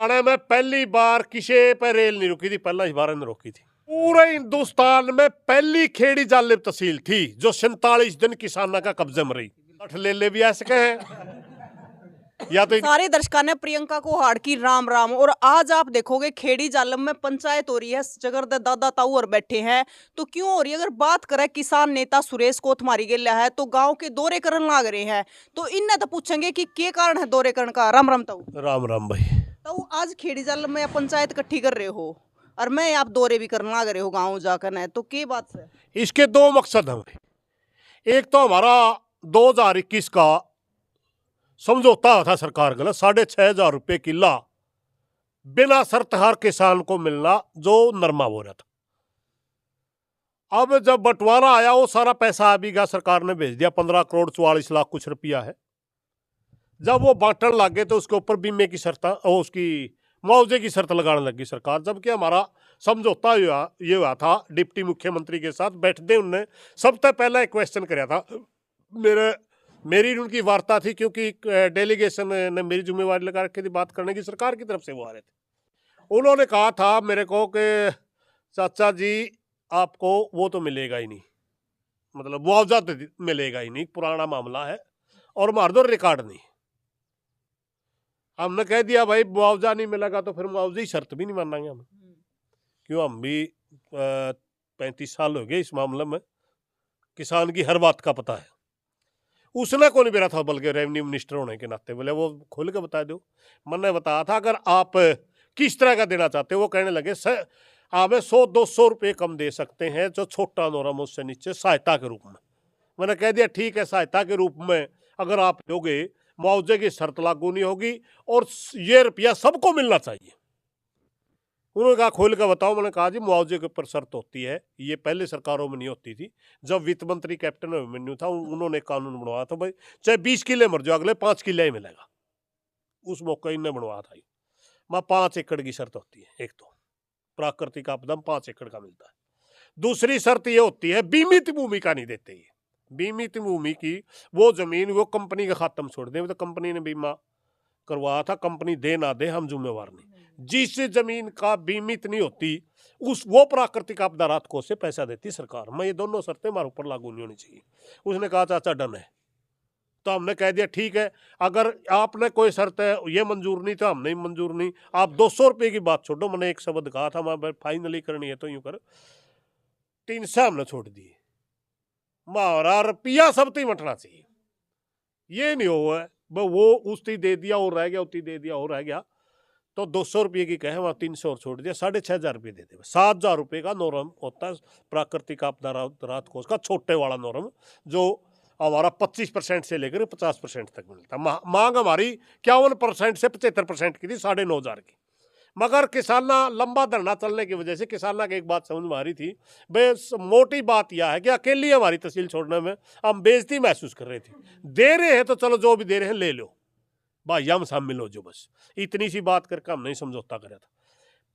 हरियाणा में पहली बार किसी पे रेल नहीं रुकी थी, पहला इस बार ने रोकी थी। पूरे हिंदुस्तान में पहली खेड़ी जालिब तहसील थी जो 47 दिन किसानों का कब्जे में रही। ले भी ऐसे कहे या तो सारे दर्शकों ने प्रियंका को हाड़ की राम राम। और आज आप देखोगे खेड़ी जालम में पंचायत हो रही है, जगह दादा ताऊ और बैठे हैं तो क्यों हो रही है। अगर बात करें किसान नेता सुरेश कोतमारी गेला है तो गांव के दौरे करने लाग रहे हैं, तो इनने तो पूछेंगे कि क्या कारण है दौरे करने का। राम राम ताऊ। राम राम भाई। ताऊ आज खेड़ी जालम में पंचायत इकट्ठी कर रहे हो और मैं आप दौरे भी करने लाग रहे हो गाँव जाकर है, तो क्या बात है। इसके दो मकसद हैं। एक तो हमारा 2021 का समझौता था सरकार गलत, 6,500 रुपये किला बिना शर्त हर किसान को मिलना जो नरमा बो रहा था। अब जब बंटवारा आया वो सारा पैसा अभी का सरकार ने भेज दिया, 15 करोड़ 44 लाख कुछ रुपया है। जब वो बांटने लगे तो उसके ऊपर बीमे की शर्त, उसकी मुआवजे की शर्त लगाने लगी सरकार। जबकि हमारा समझौता ये हुआ था डिप्टी मुख्यमंत्री के साथ बैठते, उनने सबसे पहला एक क्वेश्चन कराया था। मेरी उनकी वार्ता थी क्योंकि डेलीगेशन ने मेरी जिम्मेवारी लगा रखी थी बात करने की, सरकार की तरफ से वो आ रहे थे। उन्होंने कहा था मेरे को कि चाचा जी आपको वो तो मिलेगा ही नहीं, मतलब मुआवजा तो मिलेगा ही नहीं, पुराना मामला है और हमारे दो रिकॉर्ड नहीं। हमने कह दिया भाई मुआवजा नहीं मिलेगा तो फिर मुआवजे की शर्त भी नहीं मानेंगे हम, क्यों हम भी 35 साल हो गए इस मामले में, किसान की हर बात का पता है। उसने को नहीं बेरा था, बल्कि रेवेन्यू मिनिस्टर होने के नाते बोले वो खोल के बता दो। मैंने बताया था अगर आप किस तरह का देना चाहते हो। वो कहने लगे सर हमें 100-200 रुपये कम दे सकते हैं जो छोटा नोरम उससे नीचे सहायता के रूप में। मैंने कह दिया ठीक है, सहायता के रूप में अगर आप दोगे मुआवजे की शर्त लागू नहीं होगी और ये रुपया सबको मिलना चाहिए। उन्होंने कहा खोल कर बताओ। मैंने कहा जी मुआवजे के ऊपर शर्त होती है, ये पहले सरकारों में नहीं होती थी। जब वित्त मंत्री कैप्टन अभिमन्यु था उन्होंने कानून बनवाया था भाई चाहे 20 किले मर जाओ अगले 5 किले ही मिलेगा। उस मौके इनने बनवाया था। मैं 5 एकड़ की शर्त होती है, एक तो प्राकृतिक आपदा 5 एकड़ का मिलता है। दूसरी शर्त ये होती है बीमित भूमि का नहीं देते। ये बीमित भूमि की वो जमीन वो कंपनी के खाते में छोड़ दे, तो कंपनी ने बीमा करवाया था, कंपनी दे ना दे हम जिम्मेवार नहीं। जिस जमीन का बीमित नहीं होती उस वो प्राकृतिक आपदा राहत कोष से पैसा देती सरकार। मैं ये दोनों शर्तें हमारे ऊपर लागू नहीं होनी चाहिए। उसने कहा चाचा डन है, तो हमने कह दिया ठीक है, अगर आपने कोई शर्त है ये मंजूर नहीं तो हम नहीं मंजूर नहीं। आप 200 रुपये की बात छोड़ो, मैंने एक शब्द कहा था मैं फाइनली करनी है तो यूं कर 300 हमने छोड़ दिए। मारा रुपया सब तीन मटना चाहिए, ये नहीं हुआ है वो उसती दे दिया और रह गया, उती दे दिया और रह गया। तो 200 रुपये की कहे वहाँ 300 और छोड़ दिया, 6,500 रुपये दे दे। 7,000 रुपये का नॉर्म होता है प्राकृतिक आपदा राहत कोष का, छोटे वाला नॉर्म जो हमारा 25% से लेकर 50% तक मिलता। मांग हमारी 51% से 75% की थी, 9,500 की। मगर किसाना लंबा धरना चलने की वजह से किसाना की एक बात समझ में आ रही थी, बस मोटी बात यह है कि अकेली हमारी तहसील छोड़ने में हम बेइज्जती महसूस कर रहे थे। दे रहे हैं तो चलो जो भी दे रहे हैं ले लो भाई, हम शामिल हो जो, बस इतनी सी बात करके हम नहीं समझौता कराया था।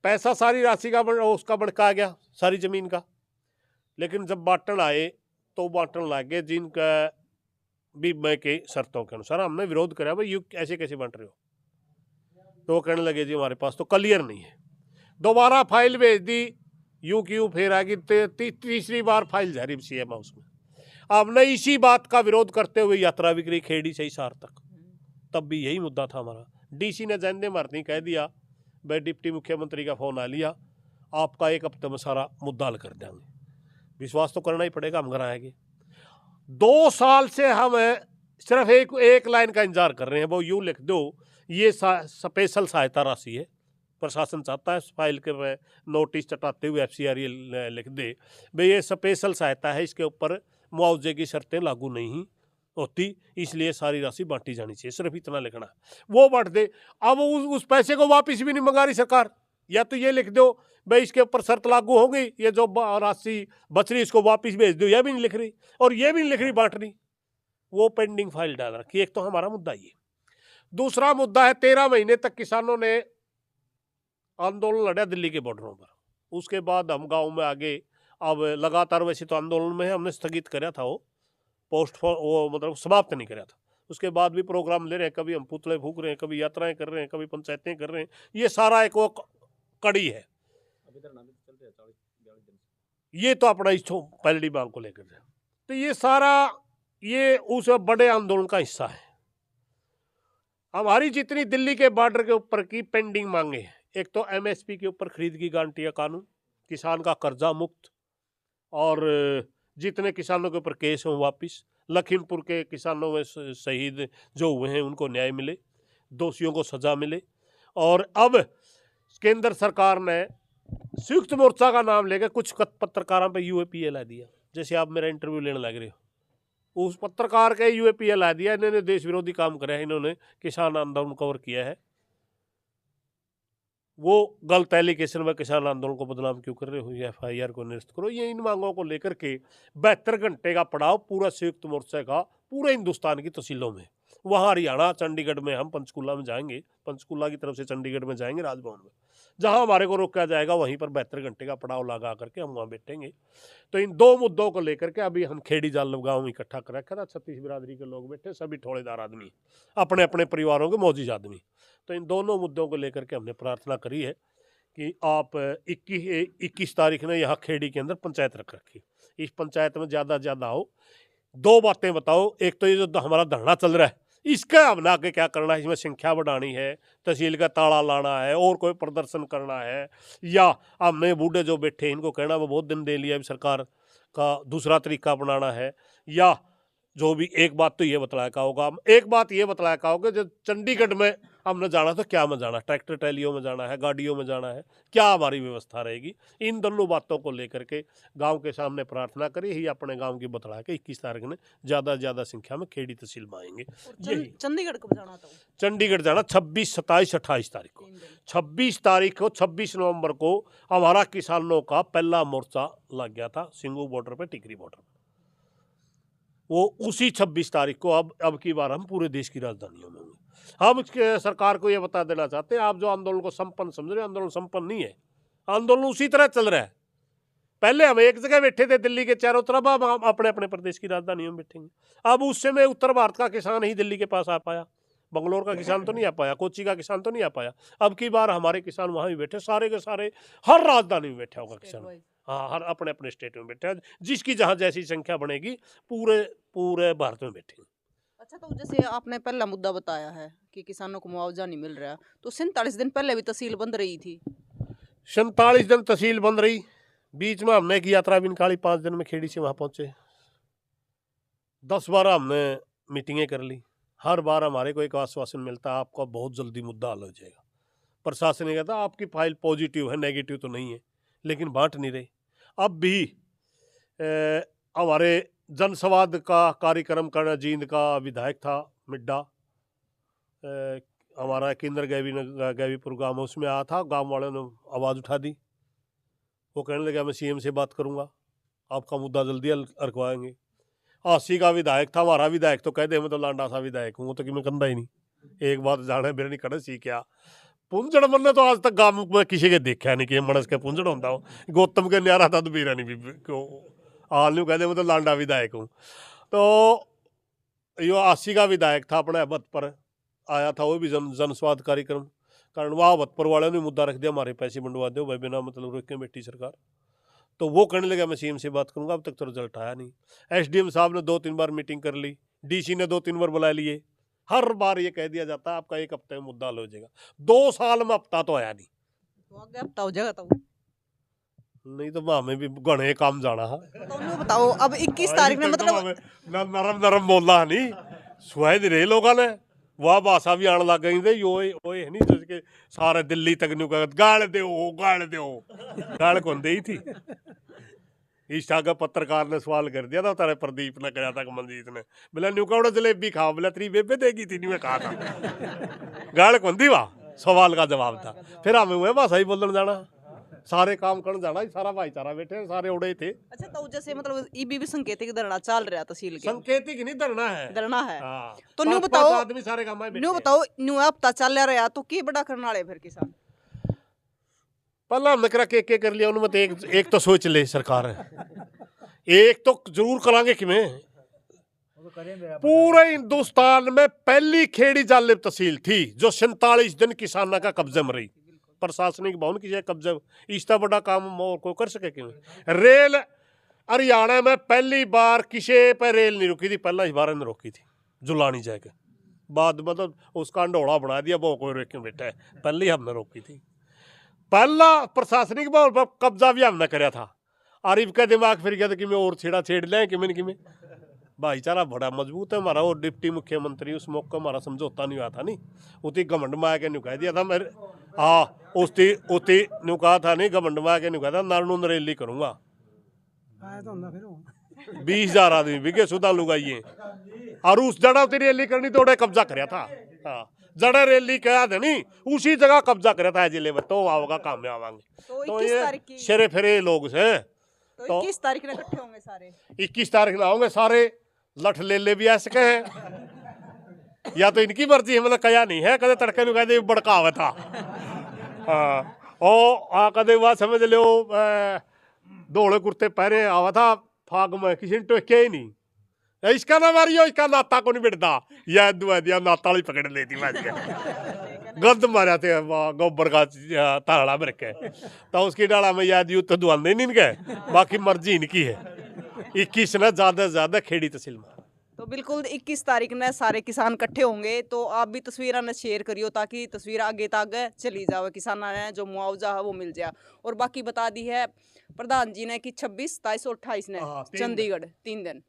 पैसा सारी राशि का उसका बड़का गया सारी जमीन का। लेकिन जब बांटन आए तो बांटन लागे जिनका बीमे के शर्तों के अनुसार। हमने विरोध कराया भाई यू ऐसे कैसे बांट रहे हो, तो वो कहने लगे जी हमारे पास तो क्लियर नहीं है। दोबारा फाइल भेज दी, यूं क्यों फिर आगे तीसरी बार फाइल जारी सीएम हाउस में। हमने इसी बात का विरोध करते हुए यात्रा भी करी खेड़ी से हिसार तक, तब भी यही मुद्दा था हमारा। डीसी ने जैन मारती कह दिया भाई डिप्टी मुख्यमंत्री का फोन आ लिया, आपका 1 हफ्ते में सारा मुद्दा हल कर देंगे। विश्वास तो करना ही पड़ेगा, हम घर आएंगे। 2 साल से हम सिर्फ एक लाइन का इंतजार कर रहे हैं, वो यूं लिख दो ये स्पेशल सहायता राशि है। प्रशासन चाहता है फाइल के नोटिस चटाते हुए FCR ये लिख दे भाई ये स्पेशल सहायता है, इसके ऊपर मुआवजे की शर्तें लागू नहीं होती, इसलिए सारी राशि बांटी जानी चाहिए, सिर्फ इतना लिखना है। वो बांट दे। अब उस पैसे को वापस भी नहीं मंगा रही सरकार। या तो ये लिख दो भाई इसके ऊपर शर्त लागू होगी, ये जो राशि बच रही इसको वापस भेज दो, यह भी नहीं लिख रही। और ये भी नहीं लिख रही बांटनी, वो पेंडिंग फाइल डाल रखी। एक तो हमारा मुद्दा ये। दूसरा मुद्दा है 13 महीने तक किसानों ने आंदोलन लड़ा दिल्ली के बॉर्डरों पर। उसके बाद हम गाँव में आगे अब लगातार वैसे तो आंदोलन में हमने स्थगित कराया था, वो पोस्ट वो मतलब समाप्त नहीं कराया था, उसके बाद भी प्रोग्राम ले रहे हैं, कभी हम पुतले फूक रहे हैं, कभी यात्राएं कर रहे हैं, कभी पंचायतें कर रहे हैं। ये सारा एक वो कड़ी है। ये तो अपना इस पहली मांग को लेकर है। तो ये सारा ये उस बड़े आंदोलन का हिस्सा है। हमारी जितनी दिल्ली के बॉर्डर के ऊपर की पेंडिंग मांगे हैं, एक तो एमएसपी के ऊपर खरीद की गारंटी का कानून, किसान का कर्जा मुक्त, और जितने किसानों के ऊपर केस हों वापिस, लखीमपुर के किसानों में शहीद जो हुए हैं उनको न्याय मिले, दोषियों को सजा मिले। और अब केंद्र सरकार ने संयुक्त मोर्चा का नाम लेकर कुछ पत्रकारों पे यूएपीए ला दिया। जैसे आप मेरा इंटरव्यू लेने लग रहे हो, उस पत्रकार के यूएपीए ला दिया। इन्होंने देश विरोधी काम करा है, इन्होंने किसान आंदोलन कवर किया है। वो गलत एलिगेशन में किसान आंदोलन को बदनाम क्यों कर रहे हो, ये एफआईआर को निरस्त करो। ये इन मांगों को लेकर के 72 घंटे का पड़ाव पूरा संयुक्त मोर्चा का पूरे हिंदुस्तान की तहसीलों में, वहाँ हरियाणा, चंडीगढ़ में, हम पंचकूला में जाएंगे, पंचकूला की तरफ से चंडीगढ़ में जाएंगे, राजभवन में, जहाँ हमारे को रोका जाएगा वहीं पर 72 घंटे का पड़ाव लगा करके हम वहाँ बैठेंगे। तो इन दो मुद्दों को लेकर के अभी हम खेड़ी जालम गाँव में इकट्ठा कर रखा था। 36 बिरादरी के लोग बैठे, सभी ठोड़ेदार आदमी, अपने अपने परिवारों के मौजूद आदमी। तो इन दोनों मुद्दों को लेकर के हमने प्रार्थना करी है कि आप 21 तारीख ने यहाँ खेड़ी के अंदर पंचायत रख रखी, इस पंचायत में ज़्यादा से ज़्यादा आओ, दो बातें बताओ। एक तो ये जो हमारा धरना चल रहा है, इसका हमने आगे क्या करना है, इसमें संख्या बढ़ानी है, तहसील का ताला लाना है, और कोई प्रदर्शन करना है, या हमने बूढ़े जो बैठे इनको कहना वो बहुत दिन दे लिया, अभी सरकार का दूसरा तरीका अपनाना है, या जो भी। एक बात तो ये बतलाया का होगा, एक बात ये बतलाया का होगा, जो चंडीगढ़ में हमने जाना तो क्या में जाना, ट्रैक्टर ट्रैलियों में जाना है, गाड़ियों में जाना है, क्या हमारी व्यवस्था रहेगी। इन दोनों बातों को लेकर के गांव के सामने प्रार्थना करी ही, अपने गांव की बतला के 21 तारीख ने ज़्यादा से ज़्यादा संख्या में खेड़ी तहसील में आएंगे। चंडीगढ़ कब जाना था? चंडीगढ़ जाना 26, 27, 28 तारीख को। 26 तारीख को, 26 नवंबर को हमारा किसानों का पहला मोर्चा लग गया था सिंगू बॉर्डर पे, टिकरी बॉर्डर पे। वो उसी 26 तारीख को अब की बार हम पूरे देश की राजधानियों में होंगे। हम सरकार को ये बता देना चाहते हैं, आप जो आंदोलन को संपन्न समझ रहे हैं, आंदोलन संपन्न नहीं है। आंदोलन उसी तरह चल रहा है। पहले हम एक जगह बैठे थे दिल्ली के चारों तरफ, अब हम अपने अपने प्रदेश की राजधानियों में बैठेंगे। अब उस समय उत्तर भारत का किसान ही दिल्ली के पास आ पाया, बंगलोर का किसान तो नहीं आ पाया, कोची का किसान तो नहीं आ पाया। अब की बार हमारे किसान वहाँ भी बैठे, सारे के सारे हर राजधानी में बैठा होगा किसान। हाँ, हर अपने अपने स्टेट में बैठे, जिसकी जहाँ जैसी संख्या बनेगी पूरे भारत में बैठेंगे। अच्छा, तो जैसे आपने पहला मुद्दा बताया है कि किसानों को मुआवजा नहीं मिल रहा, तो 47 दिन पहले भी तहसील बंद रही थी। 47 दिन तहसील बंद रही। बीच में हमने एक यात्रा भी निकाली, 5 दिन में खेड़ी से वहाँ पहुँचे। 10 बार हमने मीटिंगें कर ली। हर बार हमारे को एक आश्वासन मिलता है, आपका बहुत जल्दी मुद्दा हल हो जाएगा। प्रशासन ने कहता आपकी फाइल पॉजिटिव है, नेगेटिव तो नहीं है, लेकिन बांट नहीं रहे। अब भी हमारे जनसंवाद का कार्यक्रम करना, जींद का विधायक था मिड्डा, हमारा केंद्र गैवीपुर गाँव में, उसमें आया था। गांव वालों ने आवाज़ उठा दी, वो कहने लगा मैं सीएम से बात करूंगा, आपका मुद्दा जल्दी हल करवाएंगे। 80 का विधायक था हमारा विधायक, तो कह दे मैं तो लांडा सा विधायक हूँ, तो कि मैं कंधा ही नहीं, एक बात जाने मेरे नहीं करे सी क्या। पुंजड़ मन तो आज तक गांव में किसी के देखा नहीं कि मनस के पुंजड़ होता हो। गौतम के न्यारा था तो बीरा नहीं क्यों हाल नहीं कहते मैं तो लांडा विधायक हूँ। तो यो 80 का विधायक था, अपने बत पर आया था, वो भी जनस्वाद कार्यक्रम, कारण वहाँ बतपुर वाले ने मुद्दा रख दिया, हमारे पैसे बंटवा दो भाई, बिना मतलब रोक के बैठी सरकार। तो वो कहने लगा मैं सीएम से बात करूंगा। अब तक तो रिजल्ट आया नहीं। एसडीएम साहब ने 2-3 बार मीटिंग कर ली, डीसी ने 2-3 बार बुला लिए। हर बार ये कह दिया जाता है आपका 1 हफ्ते में मुद्दा हल हो जाएगा। 2 साल में हफ्ता तो आया नहीं, तो आगे हफ्ता हो जाएगा। तो नहीं तो हमें भी गणे काम जाना है। तो बताओ अब 21 तारीख में मतलब नरम बोलना नहीं सुहाई रहे लोगों ने, वह भाषा भी आने लग गई थे। यो है नहीं जिसके सारे दिल्ली तक न्यू गाल दो गाल कौन दी थी। इस आगे पत्रकार ने सवाल कर दिया था, तारे प्रदीप ने कहा था, मंजीत ने, बोला न्यू कौड़ा जलेबी खाओ, बोला तेरी बेबे देगी थी, नहीं मैं कहा था। गाल कौन दी वाह, सवाल का जवाब था। फिर हमें हुए भाषा ही बोलने जाना, सारे काम करने जाना, सारा भाईचारा बैठे सारे उड़े थे। अच्छा, तो जैसे मतलब ईबी भी संकेतिक धरना चल रहा तहसील के, संकेतिक नहीं धरना है, धरना है। हाँ। तो न्यू बताओ आदमी सारे काम में न्यू बताओ न्यू हफ्ता चल रहा तो की बड़ा करने वाले फिर किसान। पहला हमने करा के कर लिया उन्होंने, एक तो सोच ले सरकार, एक तो जरूर करांगे कि मैं पूरे हिंदुस्तान में पहली खेड़ी जालिम तहसील थी जो 47 दिन किसानों का कब्जे में रही। प्रशासनिक भवन की कब्जे, इसका बड़ा काम और को कर सके क्यों? रेल हरियाणा में पहली बार किसी पर रेल नहीं रुकी थी, पहला इस बार ने रोकी थी जुलानी जाके, बाद मतलब उसका अंडोड़ा बना दिया, वो कोई क्यों बैठा है, पहले ही हमने रोकी थी। पहला प्रशासनिक भवन पर कब्जा भी हमने कराया था। आरिफ का दिमाग फिर गया था कि मैं और छेड़ा छेड़ लें कि मैंने कि मैं भाईचारा बड़ा मजबूत है हमारा। और डिप्टी मुख्यमंत्री उस मौके हमारा समझौता नहीं हुआ था, नहीं उती घमंड में आके नुका दिया था मेरे। हाँ उती उती नुका था, नहीं घमंड में आके नुका था नारणू नरेली करूंगा। 20,000 आदमी बिके सुधा लुगाइए, और उस जगह उतरी रैली करनी तो उन्हें कब्जा कराया था। हाँ जड़ा रैली कहा था नहीं, उसी जगह कब्जा कराया था जिले में, तो आओगा काम में आवांगे। तो ये शेरे फेरे लोग से तो 21 तारीख ने इकट्ठे होंगे सारे, 21 तारीख में आओगे सारे। लठ ले भी आ सके हैं, या तो इनकी मर्जी है, मतलब कया नहीं है, कदे तड़के में कहते बड़कावा था। हाँ ओ कदे वह समझ लो धोले कुर्ते पहने आवा था फाग में, किसी ने टोके ही नहीं, इसका ना मारियो इसका नाता को नहीं बिटता, यह दुआ दिया नाता वाली पकड़ लेती मैं गंद मारा थे गोबर का ताड़ा में रखे, तो उसकी डाला में याद यूं तो दुआने नहीं इनके, बाकी मर्जी इनकी है। 21 ना ज्यादा से ज्यादा खेड़ी तहसील में। तो बिल्कुल 21 तारीख ने सारे किसान इकट्ठे होंगे, तो आप भी तस्वीरें ने शेयर करियो ताकि तस्वीर आगे तक चली जाए, किसाना ने जो मुआवजा है वो मिल जाए। और बाकी बता दी है प्रधान जी ने कि 26, 27 और 28 ने चंडीगढ़ 3 दिन